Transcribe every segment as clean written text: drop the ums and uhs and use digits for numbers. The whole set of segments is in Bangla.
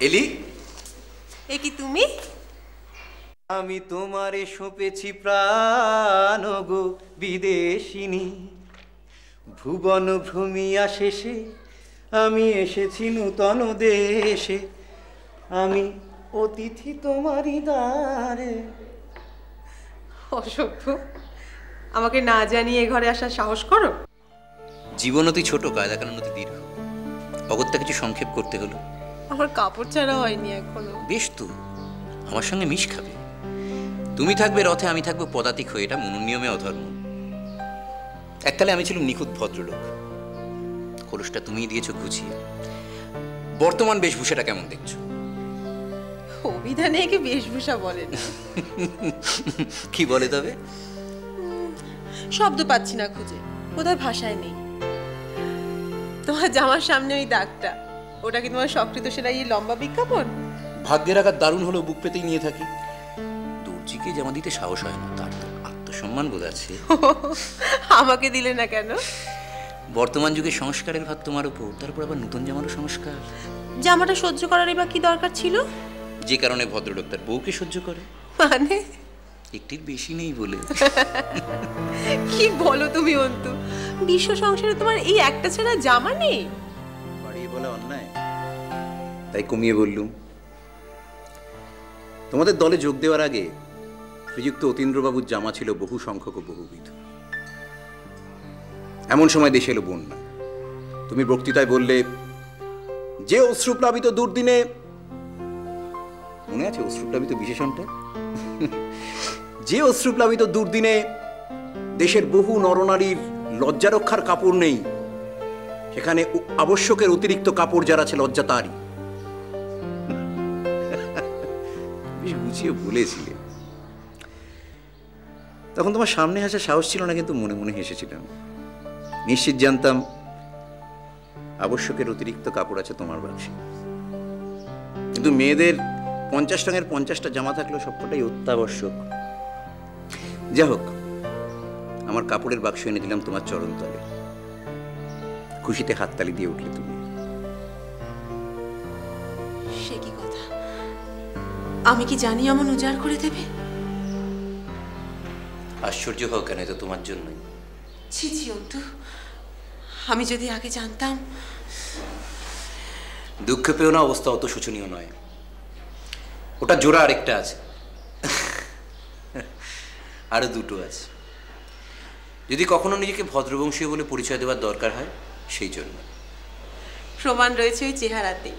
এলি, এ কি তুমি? আমি তোমারে সঁপেছি প্রাণ গো বিদেশিনী, ভুবন ভ্রমিয়া শেষে আমি এসেছি নূতন দেশে, আমি অতিথি তোমারই দ্বারে। অসভ্য, আমাকে না জানিয়ে এ ঘরে আসার সাহস করো? জীবন অতি ছোট, কায়দা কানুন অতি দীর্ঘ, অগত্যা কিছু সংক্ষেপ করতে হলো। আমার কাপড় ছাড়া হয়নি এখনো। বেশ তো, আমার সঙ্গে মিশ খাবে। তুমি থাকবে রথে, আমি থাকবো পদাতিক হয়ে, এটা মনোনিয়মে অধর্ম। এককালে আমি ছিলাম নিখুঁত ভদ্রলোক, খোলসটা তুমিই দিয়েছো ঘুচিয়ে। বর্তমান বেশভূষাটা কেমন দেখছো? অভিধানে একে বেশভূষা বলে না। কি বলে তবে? শব্দ পাচ্ছি না খুঁজে, বোধহয় ভাষায় নেই। তোমার জামার সামনে ওই দাগটা, ওটা কি তোমার সকৃত সেলাই লম্বা বিজ্ঞাপন? ভাগ্যের আঘাত দারুণ হলেও বুক পেতেই নিয়ে থাকি। দর্জিকে জামা দিতে সাহস হয় না, তার তো আত্মসম্মান বোধ আছে। আমাকে দিলে না কেন? বর্তমান যুগে সংস্কারের ভাত তোমার উপর, তারপর আবার নতুন জামারও সংস্কার। জামাটা সহ্য করারই বা কি দরকার ছিল? যে কারণে ভদ্রলোক তার বউকে সহ্য করে। মানে একটির বেশি নেই বলে। কি বলো তুমি অন্তু? বিশ্ব সংসারে তোমার এই একটা ছাড়া জামা নেই? বাড়িয়ে বলা অন্যায়, তাই কমিয়ে বললুম। তোমাদের দলে যোগ দেওয়ার আগে শ্রীযুক্ত অতীন্দ্রবাবুর জামা ছিল বহু সংখ্যক ও বহুবিধ। এমন সময় দেশে এলো বন্যা। তুমি বক্তৃতায় বললে, যে অশ্রুপ্লাবিত দুর্দিনে, মনে আছে অশ্রুপ্লাবিত বিশেষণটা? যে অশ্রুপ্লাবিত দুর্দিনে দেশের বহু নরনারীর লজ্জা রক্ষার কাপড় নেই, সেখানে আবশ্যকের অতিরিক্ত কাপড় যার আছে লজ্জা তারই। বেশ গুছিয়ে বলেছিলে। তখন তোমার সামনে হাসার সাহস ছিল না, কিন্তু মনে মনে হেসেছিলাম। নিশ্চিত জানতাম আবশ্যকের অতিরিক্ত কাপড় আছে তোমার বাক্সে। কিন্তু মেয়েদের 50 রঙের 50টা জামা থাকলেও সবকটাই অত্যাবশ্যক। যা হোক, আমার কাপড়ের বাক্স এনে দিলাম তোমার চরণতলে। খুশিতে হাততালি দিয়ে উঠলে তুমি। সে কি কথা? আমি কি জানি এমন উজাড় করে দেবে? আশ্চর্য হও কেন? তো তোমার জন্যই। ছি ছি অন্তু, আমি যদি আগে জানতাম। দুঃখ পেও না, অবস্থা অত শোচনীয় নয়। ওটা জোড়া আরেকটা আছে, আরো দুটো আছে। যদি কখনো নিজেকে ভদ্রবংশীয় বলে পরিচয় দেওয়ার দরকার হয়, সেই জন্য। প্রমাণ রয়েছে ওই চেহারাতে,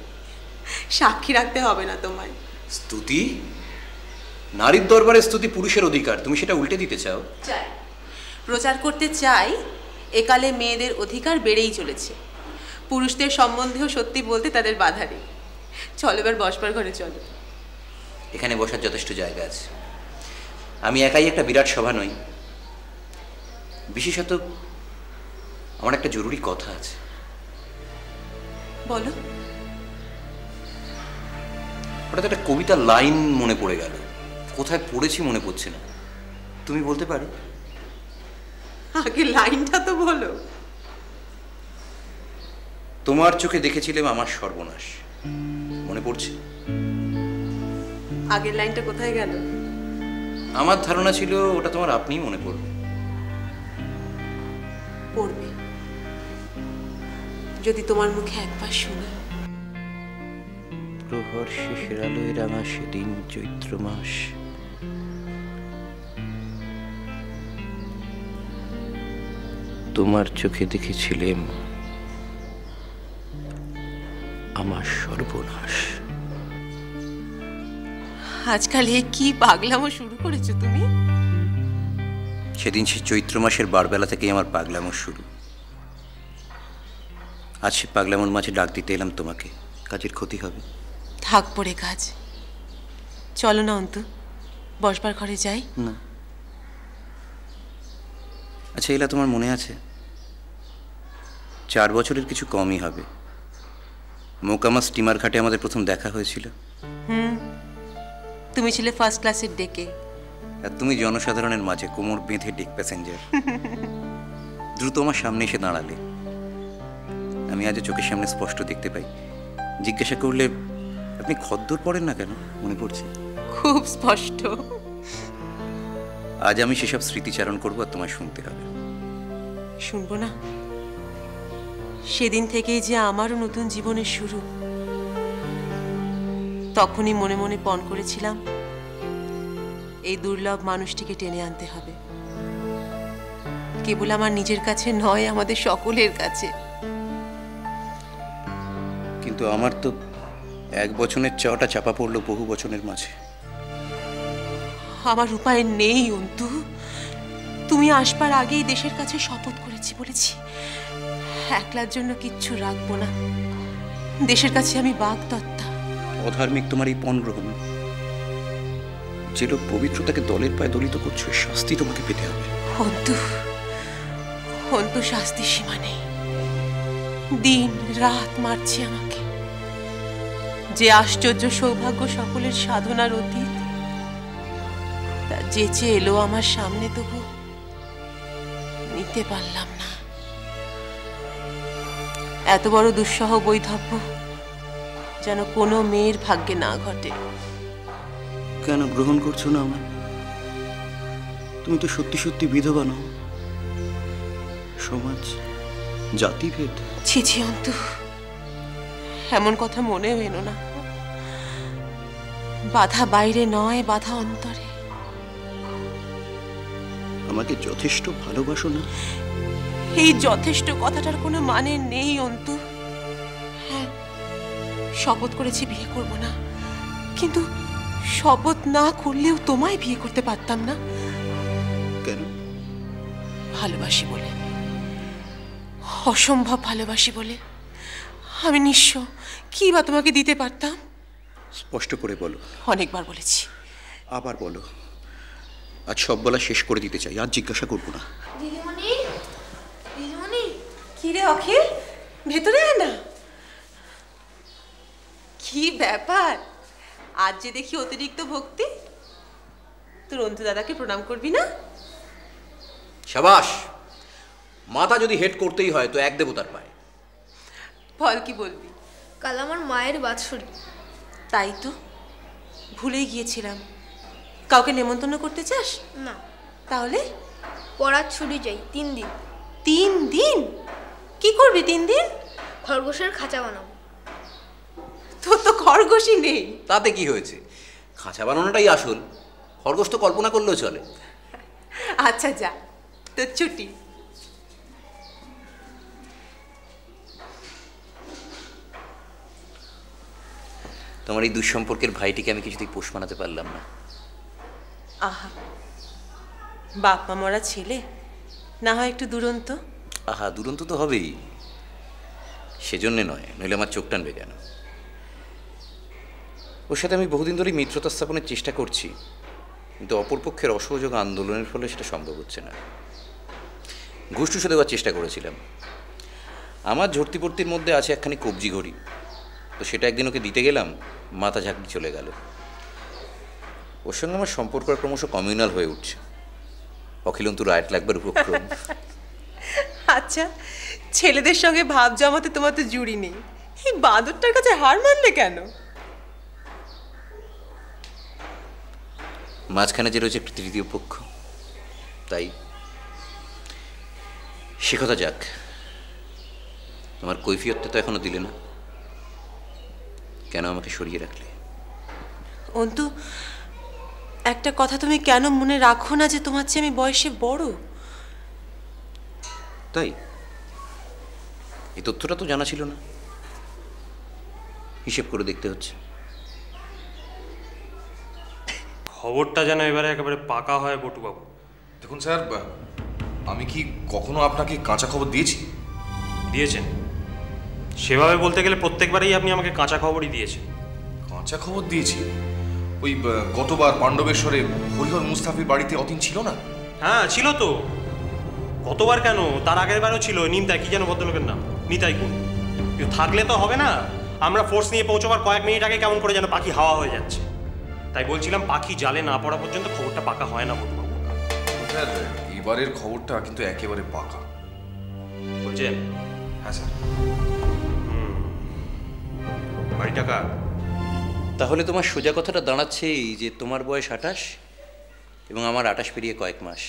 সাক্ষী রাখতে হবে না তোমায়। স্তুতি? নারীর দরবারে স্তুতি পুরুষের অধিকার, তুমি সেটা উল্টে দিতে চাও? চাই, প্রচার করতে চাই একালে মেয়েদের অধিকার বেড়েই চলেছে। পুরুষদের সম্বন্ধেও সত্যি বলতে তাদের বাধা নেই। চলো এবার বসবার ঘরে চলো। এখানে বসার যথেষ্ট জায়গা আছে। আমি একাই একটা বিরাট সভা নই। বিশেষত আমার একটা জরুরি কথা আছে। বলো। হঠাৎ একটা কবিতার লাইন মনে পড়ে গেল, কোথায় পড়েছি মনে পড়ছে না। তুমি বলতে পারো? আগে লাইনটা তো বলো। তোমার চোখে দেখেছিলাম আমার সর্বনাশ, মনে পড়ছে? আগের লাইনটা কোথায় গেল? আমার ধারণা ছিল ওটা তোমার আপনিই মনে পড়বে। পড়বে যদি তোমার মুখে একবার শুনি। প্রহর শেষের আলোয় রাঙা সেদিন চৈত্র মাস, তোমার চোখে দেখেছিলাম আমার সর্বনাশ। আজকাল এ কি পাগলামো শুরু করেছো তুমি? সেদিন সে চৈত্র মাসের বারবেলা থেকেই আমার পাগলামো শুরু। আজ সে পাগলামোর মাঝে ডাক দিতে এলাম তোমাকে। কাজের ক্ষতি হবে। থাক পড়ে কাজ। চলো না অন্তু, বসবার ঘরে যাই। না। আচ্ছা এলা, তোমার মনে আছে 4 বছরের কিছু কমই হবে, মোকামা স্টিমার ঘাটে আমাদের প্রথম দেখা হয়েছিল? তুমি ছিলে ফার্স্ট ক্লাসের ডেকে, আর তুমি জনসাধারণের মাঝে কোমর বেঁধে ডেক প্যাসেঞ্জার। দ্রুত আমার সামনে এসে দাঁড়ালে। আমি আজ চোখের সামনে স্পষ্ট দেখতে পাই। জিজ্ঞাসা করলে, আপনি খদ্দর পড়েন না কেন মনে পড়ছে? খুব স্পষ্ট। আজ আমি সেসব স্মৃতিচারণ করবো আর তোমায় শুনতে হবে। শুনবো না? সেদিন থেকেই যে আমারও নতুন জীবনের শুরু। তখনই মনে মনে পণ করেছিলাম এই দুর্লভ মানুষটিকে টেনে আনতে হবে, কেবল আমার নিজের কাছে নয়, আমাদের সকলের কাছে। কিন্তু আমার তো এক বছরের চাওয়াটা চাপা পড়লো বহু বছরের মাঝে। আমার উপায় নেই অন্তু। তুমি আসবার আগেই দেশের কাছে শপথ করেছি, বলেছি একলার জন্য কিচ্ছু রাখবো না। দেশের কাছে আমি বাগদত্তা। অধার্মিক তোমার এই পণ গ্রহণ। যে লোক পবিত্রতাকে দলের পায়ে দলিত করছো, শাস্তি তোমাকে পেতে হবে। অন্তু, অন্তু, শাস্তির সীমা নেই। দিন রাত মারছে আমাকে। যে আশ্চর্য সৌভাগ্য সকলের সাধনার অতীত, তা যেচে এলো আমার সামনে, তবু নিতে পারলাম না। এত বড় দুঃসহ বৈধব্য যেন কোনো মেয়ের ভাগ্যে না ঘটে। কেন গ্রহণ করছো না আমার? তুমি তো সত্যি সত্যি বিধবা নও। সমাজ, জাতিভেদ। ছি ছি অন্তু, এমন কথা মনেও এনো না। বাধা বাইরে নয়, বাধা অন্তরে। আমাকে যথেষ্ট ভালোবাসো না? এই যথেষ্ট কথাটার কোনো মানে নেই অন্তু। হ্যাঁ, শপথ করেছি বিয়ে করব না, কিন্তু শপথ না করলেও তোমায় বিয়ে করতে পারতাম না। কেন? ভালোবাসি বলে, অসম্ভব ভালোবাসি বলে। আমি নিঃস্ব, কি বা তোমাকে দিতে পারতাম? স্পষ্ট করে বলো। অনেকবার বলেছি। আবার বলো। আজ সব বলা শেষ করে দিতে চাই, আর জিজ্ঞাসা করবো না। দিদিমণি, দিদিমণি। কি রে অখিল, ভেতরে আয় না। কি ব্যাপার, আজ যে দেখি অতিরিক্ত ভক্তি। তোর অন্তু দাদাকে প্রণাম করবি না? সাবাস। মাথা যদি হেড করতেই হয় তো এক দেবতার পায়। বল, কি বলবি? কাল আমার মায়ের বাৎসরিক। তাই তো, ভুলেই গিয়েছিলাম। কাউকে নেমন্তন্ন করতে চাস? না। তাহলে? পড়ার ছুটি চাই 3 দিন। 3 দিন? কি করবি 3 দিন? খরগোশের খাঁচা বানাবো। তোর তো খরগোশই নেই। তাতে কি হয়েছে? খাঁচা বানানোটাই আসল। খরগোশ তো কল্পনা করলেও চলে। আচ্ছা যা, তোর ছুটি। তোমার এই দুঃসম্পর্কের ভাইটিকে আমি কিছুতেই পোষ মানাতে পারলাম না। আহা, বাপ মা মরা ছেলে, না হয় একটু দুরন্ত। আহা, দুরন্ত তো হবেই। সেজন্যে নয়, নইলে আমার চোখ টানবে কেন? ওর সাথে আমি বহুদিন ধরেই মিত্রতা স্থাপনের চেষ্টা করছি, কিন্তু অপরপক্ষের অসহযোগ আন্দোলনের ফলে সেটা সম্ভব হচ্ছে না। ঘুষ টুসে দেওয়ার চেষ্টা করেছিলাম। আমার ঝর্তিপর্তির মধ্যে আছে একখানি কবজি ঘড়ি, তো সেটা একদিন ওকে দিতে গেলাম, মাথা ঝাঁকি চলে গেল। ওর সঙ্গে আমার সম্পর্ক ক্রমশ কমিউনাল হয়ে উঠছে। অখিলন্তু রায়ট লাগবার উপক্রম। আচ্ছা, ছেলেদের সঙ্গে ভাব জমাতে তোমার তো জুড়ি নেই, এই বাঁদরটার কাছে হার মানলে কেন? মাঝখানে যে রয়েছে একটি তৃতীয় পক্ষ, তাই। সে কথা যাক, তোমার কৈফিয়তটা তো এখনো দিলে না। কেন আমাকে সরিয়ে রাখলে? অন্তু, একটা কথা তুমি কেন মনে রাখো না যে তোমার চেয়ে আমি বয়সে বড়? তাই? এই তথ্যটা তো জানা ছিল না। হিসেব করে দেখতে হচ্ছে। খবরটা যেন এবারে একেবারে পাকা হয় বটুবাবু। দেখুন স্যার, আমি কি কখনো আপনাকে কাঁচা খবর দিয়েছি? দিয়েছেন। সেভাবে বলতে গেলে প্রত্যেকবারেই আপনি আমাকে কাঁচা খবরই দিয়েছেন। কাঁচা খবর দিয়েছি? ওই গতবার পাণ্ডবেশ্বরে হরিহর মুস্তাফির বাড়িতে অতীন ছিল না? হ্যাঁ ছিল তো। কতবার কেন, তার আগের বারও ছিল। নিমতাই, কি যেন ভদ্রলোকের নাম, নিতাই কোন। কিন্তু থাকলে তো হবে না। আমরা ফোর্স নিয়ে পৌঁছবার কয়েক মিনিট আগে কেমন করে যেন পাখি হাওয়া হয়ে যাচ্ছে। তাই বলছিলাম, পাখি জালে না পড়া পর্যন্ত খবরটা পাকা হয় না বটুবাবু। স্যার, এবারের খবরটা কিন্তু একেবারে পাকা। বলছেন? হ্যাঁ স্যার। বাড়িটা কার? তাহলে তোমার সোজা কথাটা দাঁড়াচ্ছে এই যে তোমার বয়স 28 এবং আমার 28 পেরিয়ে কয়েক মাস,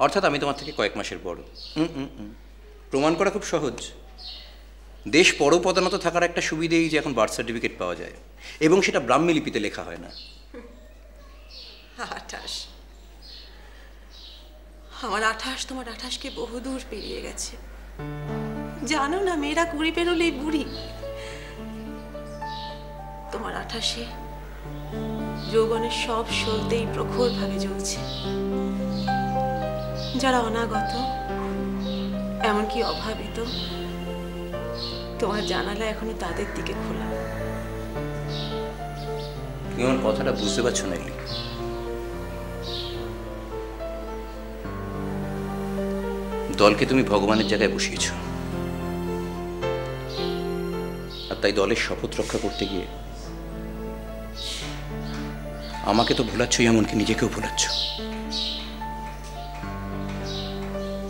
অর্থাৎ আমি তোমার থেকে কয়েক মাসের বড়। প্রমাণ করা খুব সহজ। দেশ পরপদানত থাকার একটা সুবিধেই যে এখন বার্থ সার্টিফিকেট পাওয়া যায়, এবং সেটা ব্রাহ্মী লিপিতে লেখা হয় না। 28? আমার 28 তোমার 28কে বহুদূর পেরিয়ে গেছে। জানো না, মেয়েরা 20 পেরোলেই বুড়ি। তোমার 28-এ যৌবনের সব সলতেই প্রখরভাবে জ্বলছে। যারা অনাগত, এমনকি অভাবিত, তোমার জানালা এখনো তাদের দিকে খোলা। তুমি আমার কথাটা বুঝতে পারছো না এলি? দলকে তুমি ভগবানের জায়গায় বসিয়েছ, আর তাই দলের শপথ রক্ষা করতে গিয়ে আমাকে তো ভুলাচ্ছ, এমনকি নিজেকেও ভুলাচ্ছ।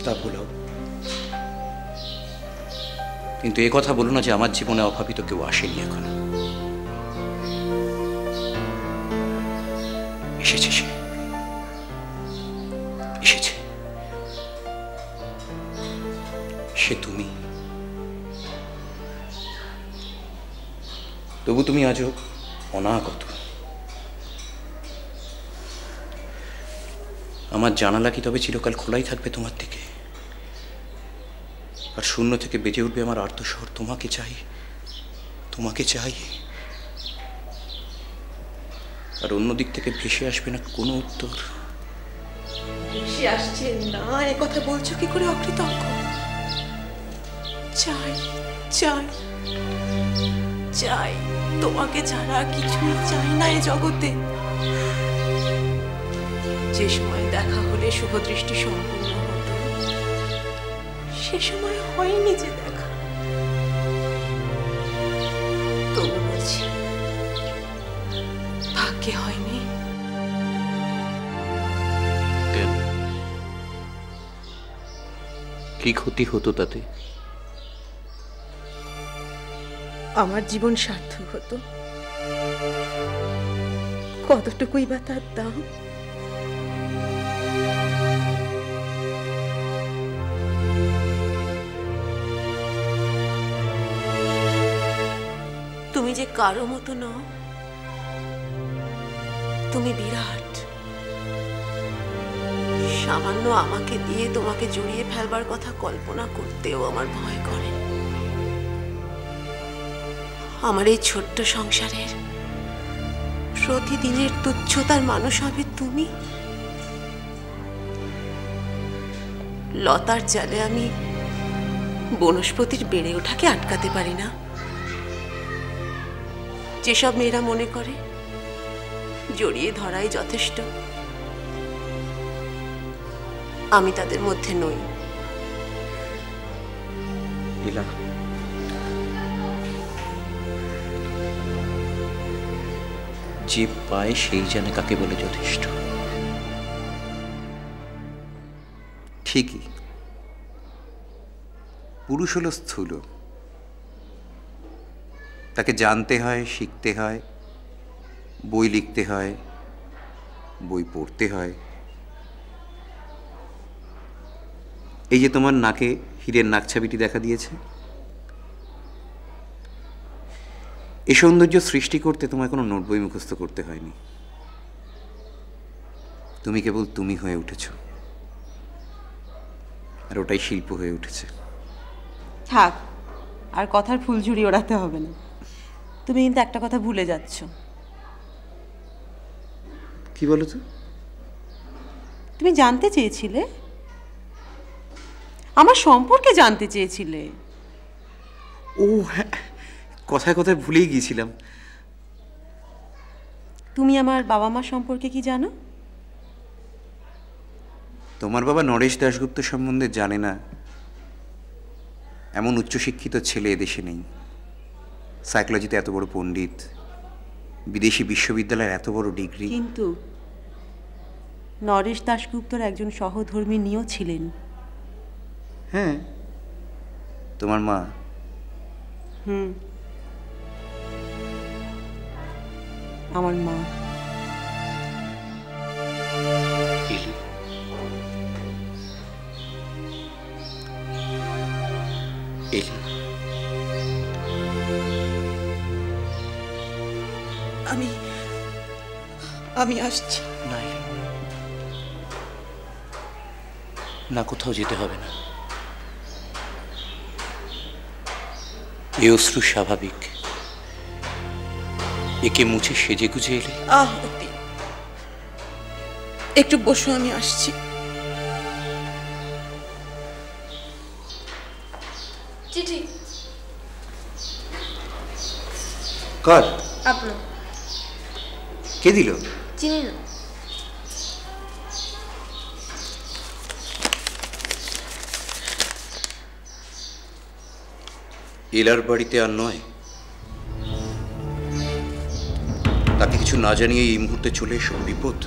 তা ভুলাও, কিন্তু এ কথা বলো না যে আমার জীবনে অভাবিত কেউ আসেনি এখনো। এসেছে, সে এসেছে, সে তুমি। তবু তুমি আজও অনাগত। আমার জানালা কি তবে চিরকাল খোলাই থাকবে তোমার দিকে? আর শূন্য থেকে বেজে উঠবে আমার আর্তস্বর, তোমাকে চাই, তোমাকে চাই। আর অন্য দিক থেকে ভেসে আসবে না কোনো উত্তর। ভেসে আসছে না এ কথা বলছো কি করে অকৃতজ্ঞ? চাই, চাই, চাই, তোমাকে ছাড়া কিছুই চাই না এ জগতে। যে সময় দেখা হলে শুভদৃষ্টি সম্পূর্ণ হতো, সে সময় হয়নি যে দেখা। তবু বলছি, ভাগ্যে হয়নি। কেন? কি ক্ষতি হতো তাতে? আমার জীবন সার্থক হতো। কতটুকুই বা তার দাম? তুমি যে কারো মতো নও, তুমি বিরাট। সামান্য আমাকে দিয়ে তোমাকে জড়িয়ে ফেলবার কথা কল্পনা করতেও আমার ভয় করে। আমার এই ছোট্ট সংসারের প্রতিদিনের তুচ্ছতার মানুষ হবে তুমি। লতার জালে আমি বনস্পতির বেড়ে ওঠাকে আটকাতে পারি না। যেসব মেয়েরা মনে করে জড়িয়ে ধরাই যথেষ্ট, আমি তাদের মধ্যে নই। লীলা, যে পায় সেই জানে কাকে বলে যথেষ্ট। ঠিকই, পুরুষ হলো স্থূল, তাকে জানতে হয়, শিখতে হয়, বই লিখতে হয়, বই পড়তে হয়। এই যে তোমার নাকে হীরের নাকছাবিটি দেখা দিয়েছে, এই সৌন্দর্য সৃষ্টি করতে তোমায় কোনো নোট বই মুখস্থ করতে হয়নি। তুমি কেবল তুমি হয়ে উঠেছ, আর ওটাই শিল্প হয়ে উঠেছে। থাক, আর কথার ফুলঝুরি ওড়াতে হবে না। তুমি কিন্তু একটা কথা ভুলে যাচ্ছ। কি বলো তো? তুমি জানতে চেয়েছিলে, আমার সম্পর্কে জানতে চেয়েছিলে। ও হ্যাঁ, কথায় কথায় ভুলেই গিয়েছিলাম। তুমি আমার বাবা মা সম্পর্কে কি জানো? তোমার বাবা নরেশ দাশগুপ্ত সম্বন্ধে জানে না এমন উচ্চশিক্ষিত ছেলে এদেশে নেই। সাইকোলজিতে এত বড় পণ্ডিত, বিদেশি বিশ্ববিদ্যালয়ের এত বড় ডিগ্রি। কিন্তু নরেশ দাশগুপ্তর একজন সহধর্মিণীও ছিলেন। হ্যাঁ, তোমার মা। আমার মা। এলি, এলি, আমি আসছি। না এলি, না কোথাও যেতে হবে না। এ অশ্রু স্বাভাবিক, একে মুছে সেজে গুজে এলে। অতি, একটু বসো, আমি আসছি। চিঠি কার? আপনার। কে দিল? চিনি না। এলার বাড়িতে আর নয়, তাকে কিছু না জানিয়ে এই মুহূর্তে চলে এসো, বিপদ।